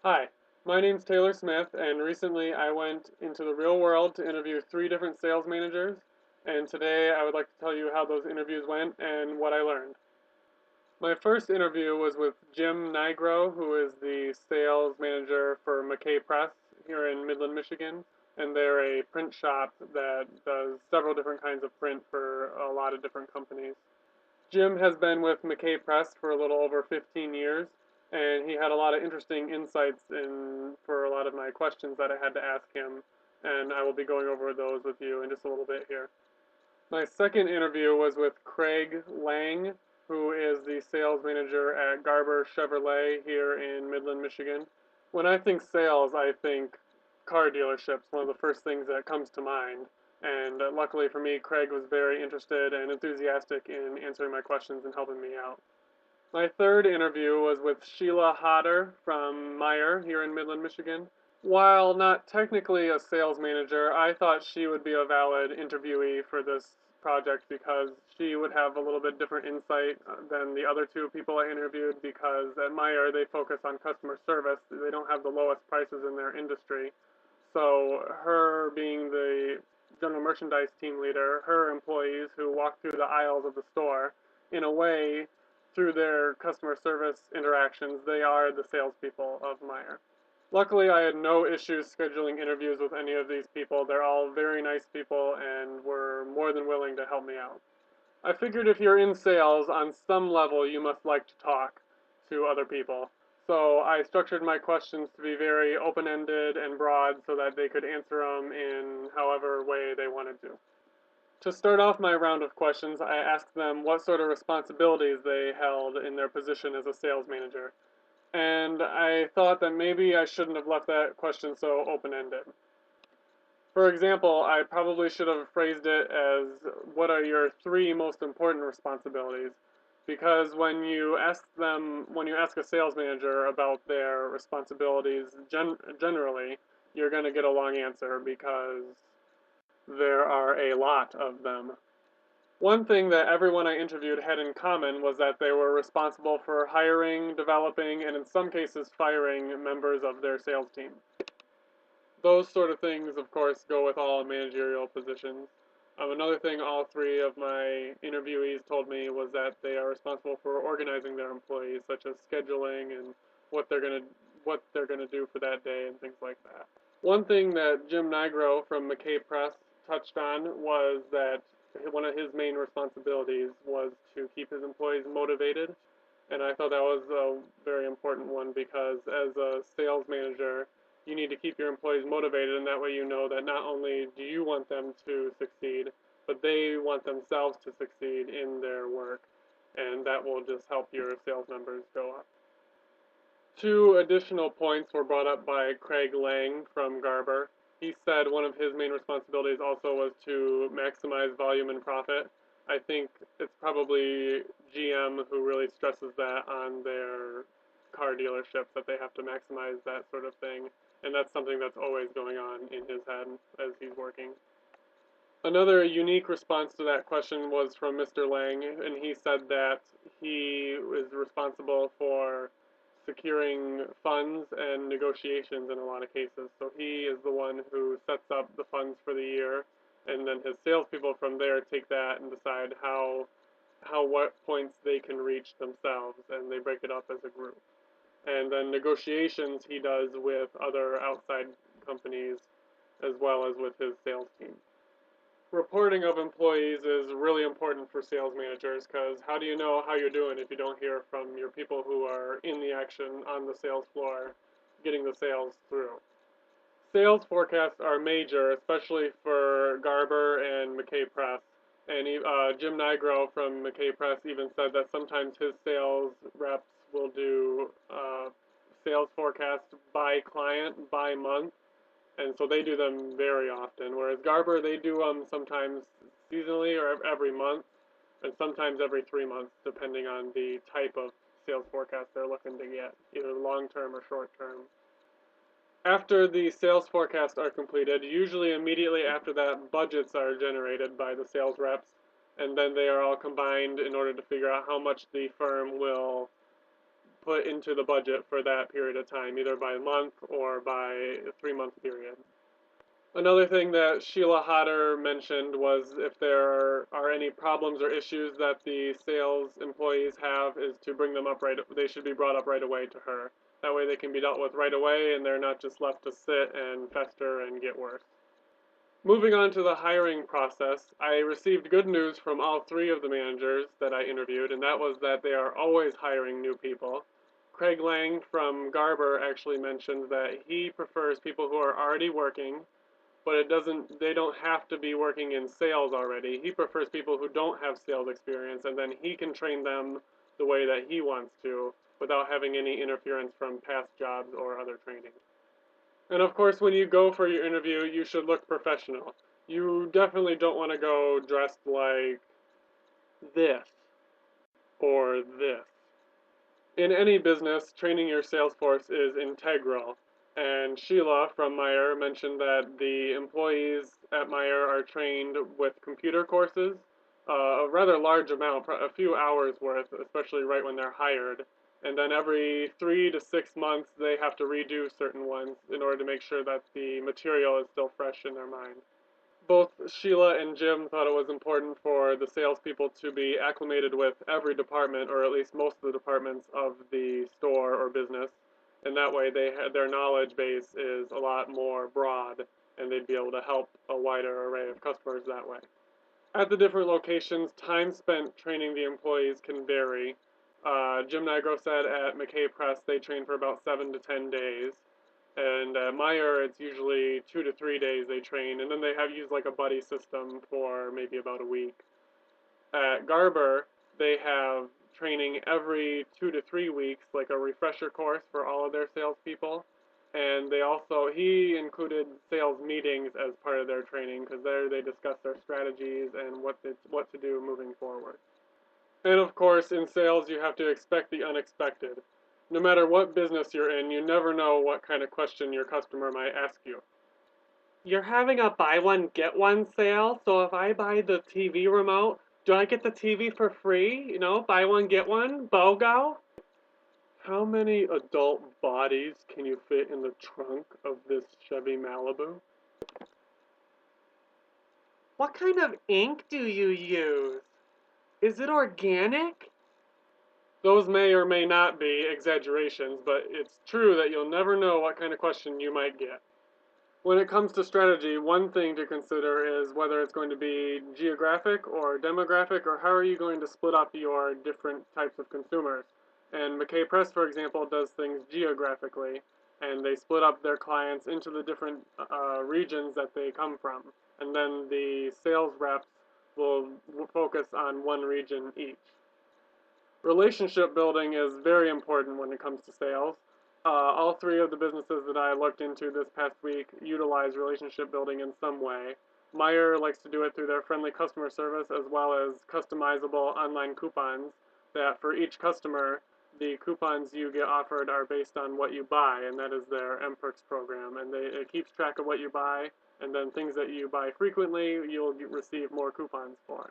Hi, my name's Taylor Smith, and recently I went into the real world to interview three different sales managers, and today I would like to tell you how those interviews went and what I learned. My first interview was with Jim Nigro, who is the sales manager for McKay Press here in Midland, Michigan, and they're a print shop that does several different kinds of print for a lot of different companies. Jim has been with McKay Press for a little over 15 years, and he had a lot of interesting insights in for a lot of my questions that I had to ask him, and I will be going over those with you in just a little bit here. My second interview was with Craig Lang, who is the sales manager at Garber Chevrolet here in Midland, Michigan. When I think sales, I think car dealerships, one of the first things that comes to mind. And luckily for me, Craig was very interested and enthusiastic in answering my questions and helping me out. My third interview was with Sheila Hodder from Meyer here in Midland, Michigan. While not technically a sales manager, I thought she would be a valid interviewee for this project because she would have a little bit different insight than the other two people I interviewed because at Meyer they focus on customer service. They don't have the lowest prices in their industry. So her being the general merchandise team leader, her employees who walk through the aisles of the store, in a way, through their customer service interactions, they are the salespeople of Meyer. Luckily, I had no issues scheduling interviews with any of these people. They're all very nice people and were more than willing to help me out. I figured if you're in sales, on some level, you must like to talk to other people. So I structured my questions to be very open-ended and broad so that they could answer them in however way they wanted to. To start off my round of questions, I asked them what sort of responsibilities they held in their position as a sales manager. And I thought that maybe I shouldn't have left that question so open-ended. For example, I probably should have phrased it as what are your three most important responsibilities? Because when you ask a sales manager about their responsibilities generally, you're going to get a long answer because there are a lot of them. One thing that everyone I interviewed had in common was that they were responsible for hiring, developing, and in some cases firing members of their sales team. Those sort of things, of course, go with all managerial positions. Another thing all three of my interviewees told me was that they are responsible for organizing their employees, such as scheduling and what they're gonna what they're gonna do for that day and things like that. One thing that Jim Nigro from McKay Press touched on was that one of his main responsibilities was to keep his employees motivated, and I thought that was a very important one because as a sales manager, you need to keep your employees motivated, and that way you know that not only do you want them to succeed, but they want themselves to succeed in their work, and that will just help your sales numbers go up. Two additional points were brought up by Craig Lang from Garber. He said one of his main responsibilities also was to maximize volume and profit. I think it's probably GM who really stresses that on their car dealerships, that they have to maximize that sort of thing. And that's something that's always going on in his head as he's working. Another unique response to that question was from Mr. Lang, and he said that he is responsible for securing funds and negotiations in a lot of cases. So he is the one who sets up the funds for the year, and then his salespeople from there take that and decide what points they can reach themselves, and they break it up as a group. And then negotiations he does with other outside companies as well as with his sales team. Reporting of employees is really important for sales managers because how do you know how you're doing if you don't hear from your people who are in the action on the sales floor getting the sales through? Sales forecasts are major, especially for Garber and McKay Press. And Jim Nigro from McKay Press even said that sometimes his sales reps will do sales forecasts by client, by month, and so they do them very often. Whereas Garber, they do them sometimes seasonally or every month, and sometimes every 3 months, depending on the type of sales forecast they're looking to get, either long term or short term. After the sales forecasts are completed, usually immediately after that, budgets are generated by the sales reps, and then they are all combined in order to figure out how much the firm will put into the budget for that period of time, either by month or by a 3 month period. Another thing that Sheila Hodder mentioned was if there are any problems or issues that the sales employees have, is to bring them up they should be brought up right away to her. That way they can be dealt with right away and they're not just left to sit and fester and get worse. Moving on to the hiring process, I received good news from all three of the managers that I interviewed, and that was that they are always hiring new people. Craig Lang from Garber actually mentioned that he prefers people who are already working, but they don't have to be working in sales already. He prefers people who don't have sales experience, and then he can train them the way that he wants to without having any interference from past jobs or other training. And of course, when you go for your interview, you should look professional. You definitely don't want to go dressed like this or this. In any business, training your sales force is integral. And Sheila from Meyer mentioned that the employees at Meyer are trained with computer courses, a rather large amount, a few hours worth, especially right when they're hired. And then every 3 to 6 months, they have to redo certain ones in order to make sure that the material is still fresh in their mind. Both Sheila and Jim thought it was important for the salespeople to be acclimated with every department, or at least most of the departments of the store or business, and that way their knowledge base is a lot more broad, and they'd be able to help a wider array of customers that way. At the different locations, time spent training the employees can vary. Jim Nigro said at McKay Press they train for about 7 to 10 days. And at Meyer, it's usually 2 to 3 days they train, and then they have used like a buddy system for maybe about a week. At Garber, they have training every 2 to 3 weeks, like a refresher course for all of their salespeople. And he included sales meetings as part of their training because there they discuss their strategies and what to do moving forward. And of course, in sales, you have to expect the unexpected. No matter what business you're in, you never know what kind of question your customer might ask you. You're having a buy one, get one sale, so if I buy the TV remote, do I get the TV for free? Buy one, get one? BOGO? How many adult bodies can you fit in the trunk of this Chevy Malibu? What kind of ink do you use? Is it organic? Those may or may not be exaggerations, but it's true that you'll never know what kind of question you might get. When it comes to strategy, one thing to consider is whether it's going to be geographic or demographic, or how are you going to split up your different types of consumers. And McKay Press, for example, does things geographically, and they split up their clients into the different regions that they come from. And then the sales reps will focus on one region each. Relationship building is very important when it comes to sales. All three of the businesses that I looked into this past week utilize relationship building in some way. Meyer likes to do it through their friendly customer service as well as customizable online coupons that for each customer, the coupons you get offered are based on what you buy, and that is their MPerks program. And it keeps track of what you buy, and then things that you buy frequently, you'll receive more coupons for.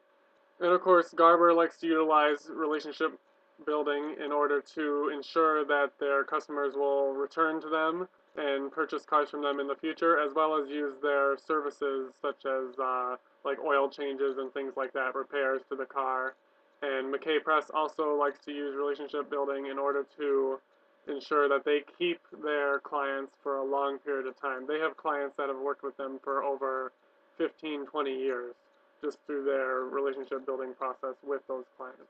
And of course, Garber likes to utilize relationship building in order to ensure that their customers will return to them and purchase cars from them in the future, as well as use their services such as like oil changes and things like that, repairs to the car. And McKay Press also likes to use relationship building in order to ensure that they keep their clients for a long period of time. They have clients that have worked with them for over 15, 20 years just through their relationship building process with those clients.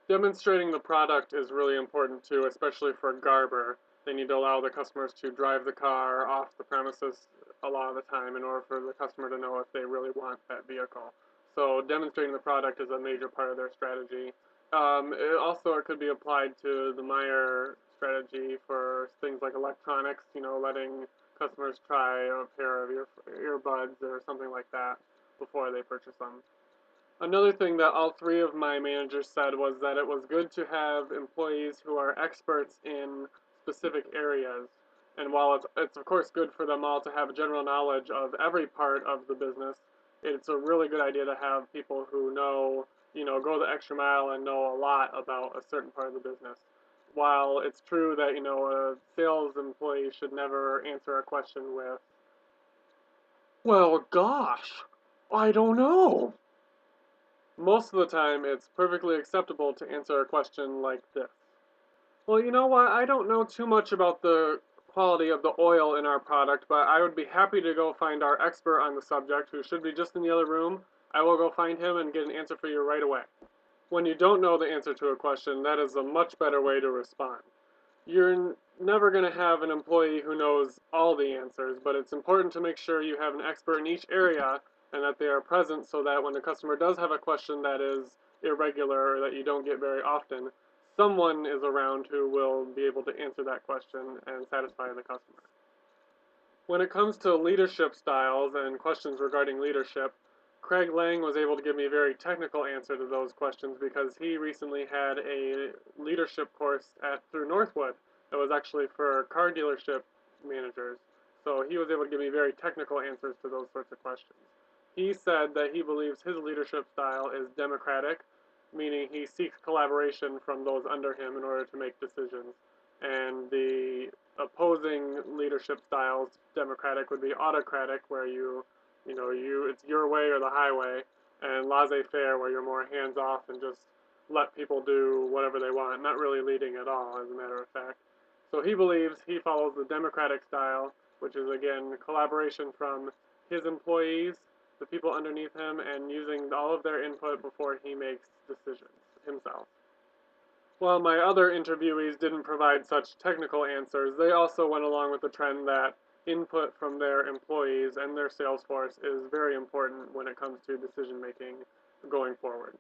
Demonstrating the product is really important too, especially for Garber. They need to allow the customers to drive the car off the premises a lot of the time in order for the customer to know if they really want that vehicle. So demonstrating the product is a major part of their strategy. It could be applied to the Meyer strategy for things like electronics, letting customers try a pair of earbuds or something like that before they purchase them. Another thing that all three of my managers said was that it was good to have employees who are experts in specific areas. And while it's of course good for them all to have general knowledge of every part of the business, it's a really good idea to have people who know, go the extra mile and know a lot about a certain part of the business. while it's true that, a sales employee should never answer a question with, well, gosh, I don't know. Most of the time, it's perfectly acceptable to answer a question like this. Well, you know what? I don't know too much about the quality of the oil in our product, but I would be happy to go find our expert on the subject, who should be just in the other room. I will go find him and get an answer for you right away. When you don't know the answer to a question, that is a much better way to respond. You're never going to have an employee who knows all the answers, but it's important to make sure you have an expert in each area and that they are present so that when the customer does have a question that is irregular or that you don't get very often, someone is around who will be able to answer that question and satisfy the customer. When it comes to leadership styles and questions regarding leadership, Craig Lang was able to give me a very technical answer to those questions because he recently had a leadership course through Northwood that was actually for car dealership managers. So he was able to give me very technical answers to those sorts of questions. He said that he believes his leadership style is democratic, meaning he seeks collaboration from those under him in order to make decisions. And the opposing leadership styles, democratic, would be autocratic, where it's your way or the highway, and laissez-faire, where you're more hands-off and just let people do whatever they want, not really leading at all, as a matter of fact. So he believes he follows the democratic style, which is, again, collaboration from his employees, the people underneath him, and using all of their input before he makes decisions himself. While my other interviewees didn't provide such technical answers, they also went along with the trend that input from their employees and their sales force is very important when it comes to decision making going forward.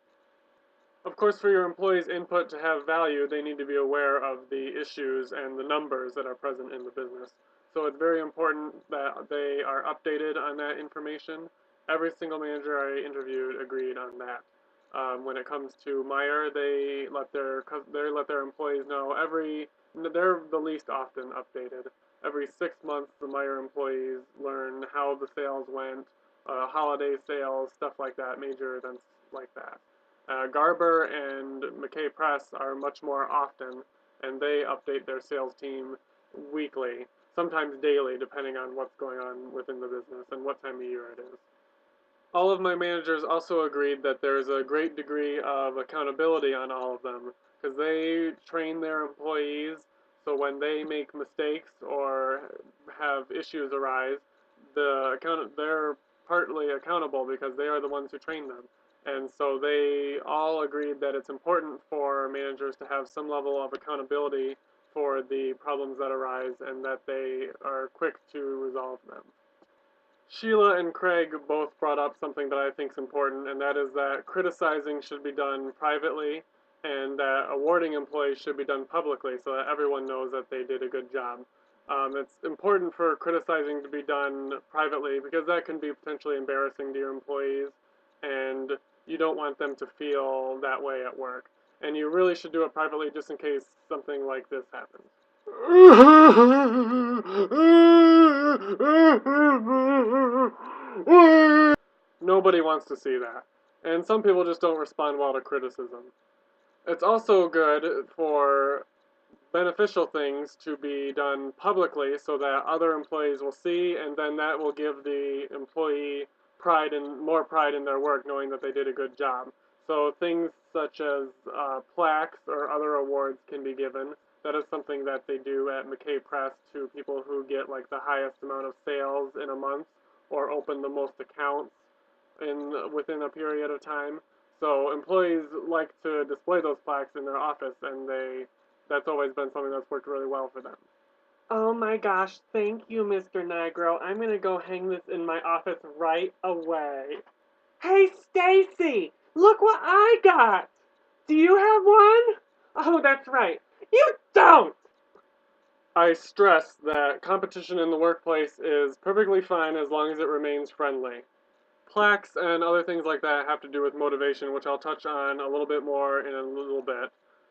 Of course, for your employees' input to have value, they need to be aware of the issues and the numbers that are present in the business. So it's very important that they are updated on that information. Every single manager I interviewed agreed on that. When it comes to Meyer, they let their employees know they're the least often updated. Every 6 months, the Meyer employees learn how the sales went, holiday sales, stuff like that, major events like that. Garber and McKay Press are much more often, and they update their sales team weekly, sometimes daily, depending on what's going on within the business and what time of year it is. All of my managers also agreed that there's a great degree of accountability on all of them because they train their employees, so when they make mistakes or have issues arise, they're partly accountable because they are the ones who train them. And so they all agreed that it's important for managers to have some level of accountability for the problems that arise and that they are quick to resolve them. Sheila and Craig both brought up something that I think is important, and that is that criticizing should be done privately and that awarding employees should be done publicly so that everyone knows that they did a good job. It's important for criticizing to be done privately because that can be potentially embarrassing to your employees, and you don't want them to feel that way at work. And you really should do it privately just in case something like this happens. Nobody wants to see that. And some people just don't respond well to criticism. It's also good for beneficial things to be done publicly so that other employees will see, and then that will give the employee more pride in their work, knowing that they did a good job. So things such as plaques or other awards can be given. That is something that they do at McKay Press to people who get like the highest amount of sales in a month or open the most accounts within a period of time. So employees like to display those plaques in their office, and that's always been something that's worked really well for them. Oh my gosh, thank you, Mr. Nigro. I'm gonna go hang this in my office right away. Hey, Stacy! Look what I got! Do you have one? Oh, that's right. You don't! I stress that competition in the workplace is perfectly fine as long as it remains friendly. Plaques and other things like that have to do with motivation, which I'll touch on a little bit more in a little bit.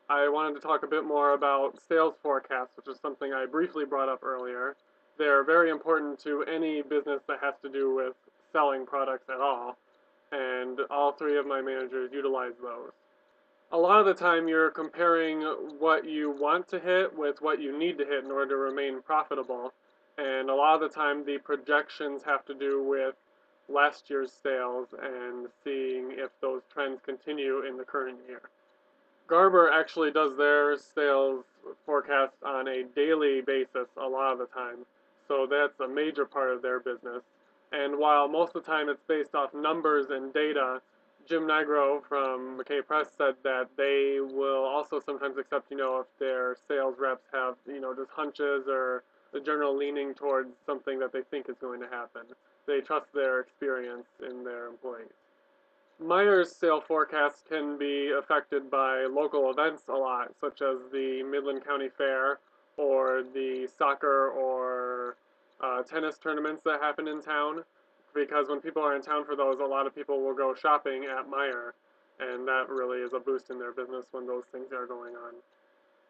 I wanted to talk a bit more about sales forecasts, which is something I briefly brought up earlier. They're very important to any business that has to do with selling products at all, and all three of my managers utilize those. A lot of the time you're comparing what you want to hit with what you need to hit in order to remain profitable. And a lot of the time the projections have to do with last year's sales and seeing if those trends continue in the current year. Garber actually does their sales forecast on a daily basis a lot of the time. So that's a major part of their business. And while most of the time it's based off numbers and data, Jim Nigro from McKay Press said that they will also sometimes accept, if their sales reps have, just hunches or the general leaning towards something that they think is going to happen. They trust their experience in their employees. Meijer's sale forecast can be affected by local events a lot, such as the Midland County Fair or the soccer or tennis tournaments that happen in town. Because when people are in town for those, a lot of people will go shopping at Meijer, and that really is a boost in their business when those things are going on.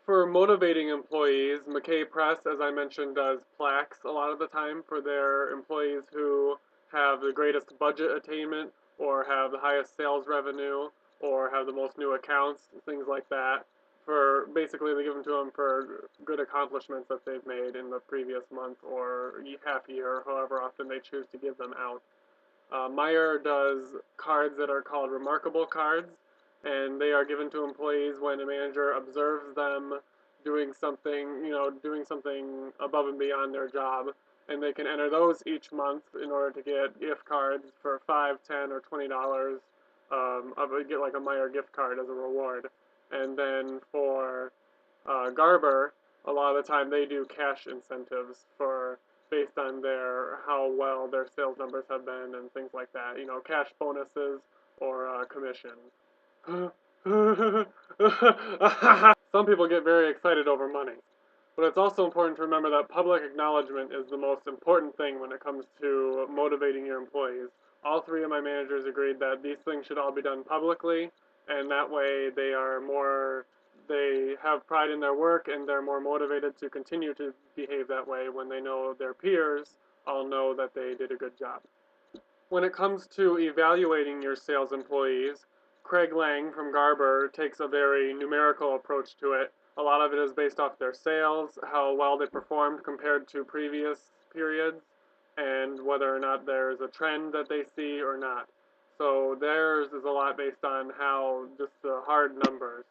For motivating employees, McKay Press, as I mentioned, does plaques a lot of the time for their employees who have the greatest budget attainment or have the highest sales revenue or have the most new accounts, things like that. For basically, they give them to them for good accomplishments that they've made in the previous month or half year, however often they choose to give them out. Meijer does cards that are called remarkable cards, and they are given to employees when a manager observes them doing something above and beyond their job, and they can enter those each month in order to get gift cards for 5, 10, or $20. Get like a Meijer gift card as a reward, and then for Garber, a lot of the time they do cash incentives for based on their how well their sales numbers have been and things like that. Cash bonuses or commission. Some people get very excited over money, but it's also important to remember that public acknowledgement is the most important thing when it comes to motivating your employees. All three of my managers agreed that these things should all be done publicly, and that way they have pride in their work and they're more motivated to continue to behave that way when they know their peers all know that they did a good job. When it comes to evaluating your sales employees, Craig Lang from Garber takes a very numerical approach to it. A lot of it is based off their sales, how well they performed compared to previous periods, and whether or not there's a trend that they see or not. So theirs is a lot based on how just the hard numbers.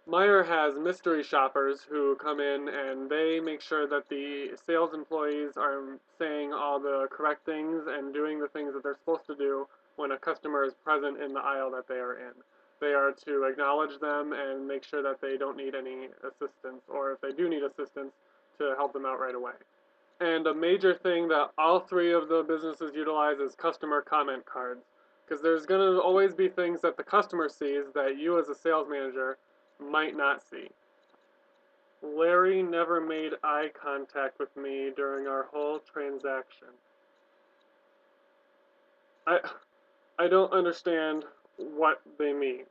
Meijer has mystery shoppers who come in and they make sure that the sales employees are saying all the correct things and doing the things that they're supposed to do when a customer is present in the aisle that they are in. They are to acknowledge them and make sure that they don't need any assistance, or if they do need assistance, to help them out right away. And a major thing that all three of the businesses utilize is customer comment cards. Because there's going to always be things that the customer sees that you as a sales manager might not see. Larry never made eye contact with me during our whole transaction. I I don't understand what they mean.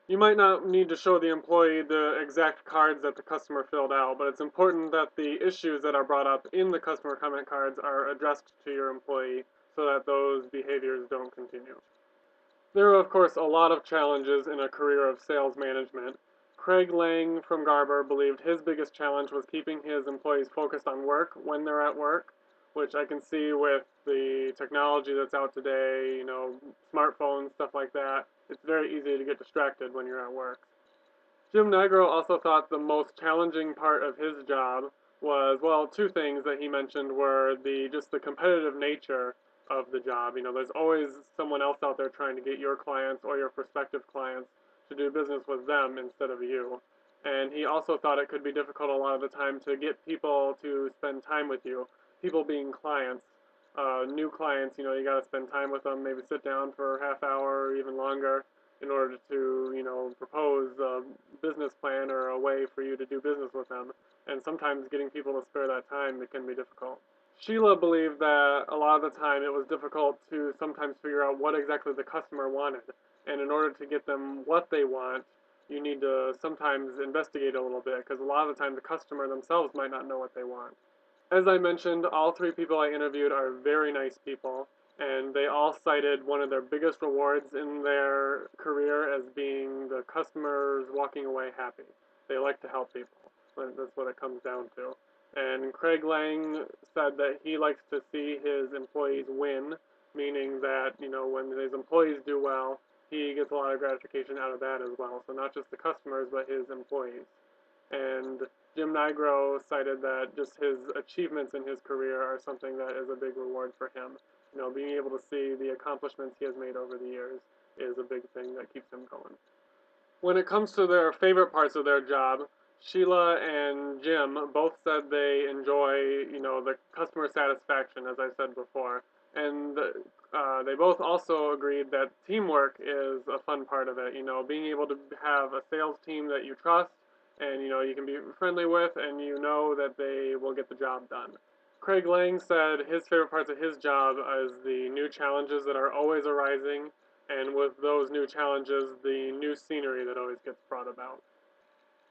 You might not need to show the employee the exact cards that the customer filled out, but it's important that the issues that are brought up in the customer comment cards are addressed to your employee so that those behaviors don't continue. There are, of course, a lot of challenges in a career of sales management. Craig Lang from Garber believed his biggest challenge was keeping his employees focused on work when they're at work, which I can see with the technology that's out today, smartphones, stuff like that. It's very easy to get distracted when you're at work. Jim Nigro also thought the most challenging part of his job was, well, two things that he mentioned were the competitive nature of the job. There's always someone else out there trying to get your clients or your prospective clients to do business with them instead of you. And he also thought it could be difficult a lot of the time to get people to spend time with you. People being clients, new clients, you got to spend time with them, maybe sit down for a half hour or even longer in order to, propose a business plan or a way for you to do business with them. And sometimes getting people to spare that time, it can be difficult. Sheila believed that a lot of the time it was difficult to sometimes figure out what exactly the customer wanted. And in order to get them what they want, you need to sometimes investigate a little bit because a lot of the time the customer themselves might not know what they want. As I mentioned, all three people I interviewed are very nice people. and they all cited one of their biggest rewards in their career as being the customers walking away happy. They like to help people. That's what it comes down to. And Craig Lang said that he likes to see his employees win, meaning that, when his employees do well, he gets a lot of gratification out of that as well. So not just the customers, but his employees. And Jim Nigro cited that just his achievements in his career are something that is a big reward for him. Being able to see the accomplishments he has made over the years is a big thing that keeps him going. When it comes to their favorite parts of their job, Sheila and Jim both said they enjoy, the customer satisfaction, as I said before. And they both also agreed that teamwork is a fun part of it. Being able to have a sales team that you trust and, you can be friendly with and you know that they will get the job done. Craig Lang said his favorite parts of his job is the new challenges that are always arising, and with those new challenges, the new scenery that always gets brought about.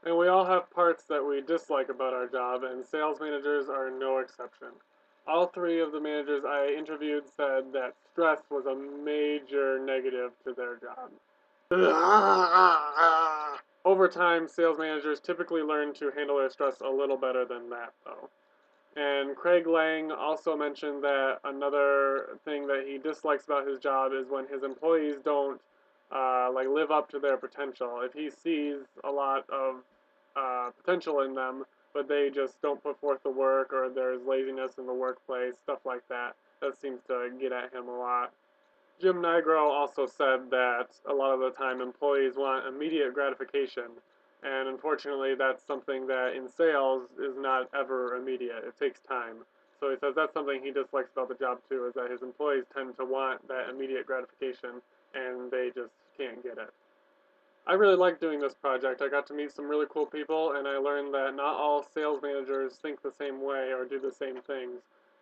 And we all have parts that we dislike about our job, and sales managers are no exception. All three of the managers I interviewed said that stress was a major negative to their job. Over time, sales managers typically learn to handle their stress a little better than that, though. And Craig Lang also mentioned that another thing that he dislikes about his job is when his employees don't live up to their potential. If he sees a lot of potential in them, but they just don't put forth the work, or there's laziness in the workplace, stuff like that, that seems to get at him a lot. Jim Nigro also said that a lot of the time employees want immediate gratification, and unfortunately that's something that in sales is not ever immediate. It takes time. So he says that's something he dislikes about the job too, is that his employees tend to want that immediate gratification and they just can't get it. I really liked doing this project. I got to meet some really cool people, and I learned that not all sales managers think the same way or do the same things.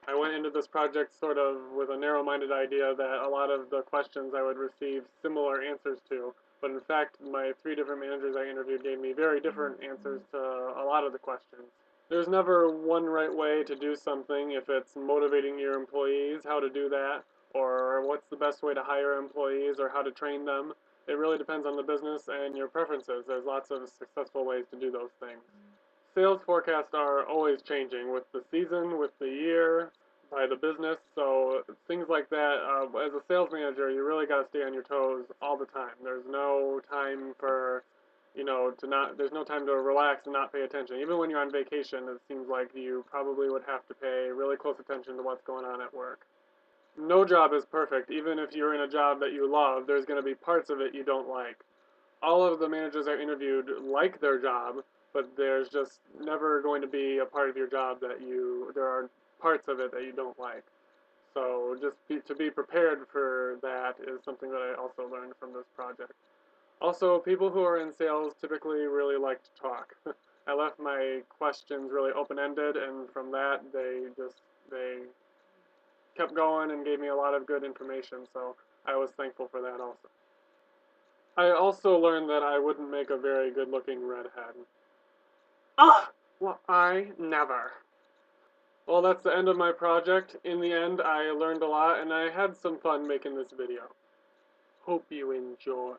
I went into this project sort of with a narrow-minded idea that a lot of the questions I would receive similar answers to, but in fact, my three different managers I interviewed gave me very different answers to a lot of the questions. There's never one right way to do something. If it's motivating your employees, how to do that, or what's the best way to hire employees, or how to train them. It really depends on the business and your preferences. There's lots of successful ways to do those things. Sales forecasts are always changing with the season, with the year, by the business. So things like that, as a sales manager, you really got to stay on your toes all the time. There's no time for, there's no time to relax and not pay attention. Even when you're on vacation, it seems like you probably would have to pay really close attention to what's going on at work. No job is perfect. Even if you're in a job that you love, there's going to be parts of it you don't like. All of the managers I interviewed like their job, but there's just never going to be a part of your job there are parts of it that you don't like. So to be prepared for that is something that I also learned from this project. Also, people who are in sales typically really like to talk. I left my questions really open-ended, and from that they kept going and gave me a lot of good information, so I was thankful for that also. I also learned that I wouldn't make a very good looking redhead. Ah! Well, I never. Well, that's the end of my project. In the end, I learned a lot and I had some fun making this video. Hope you enjoy.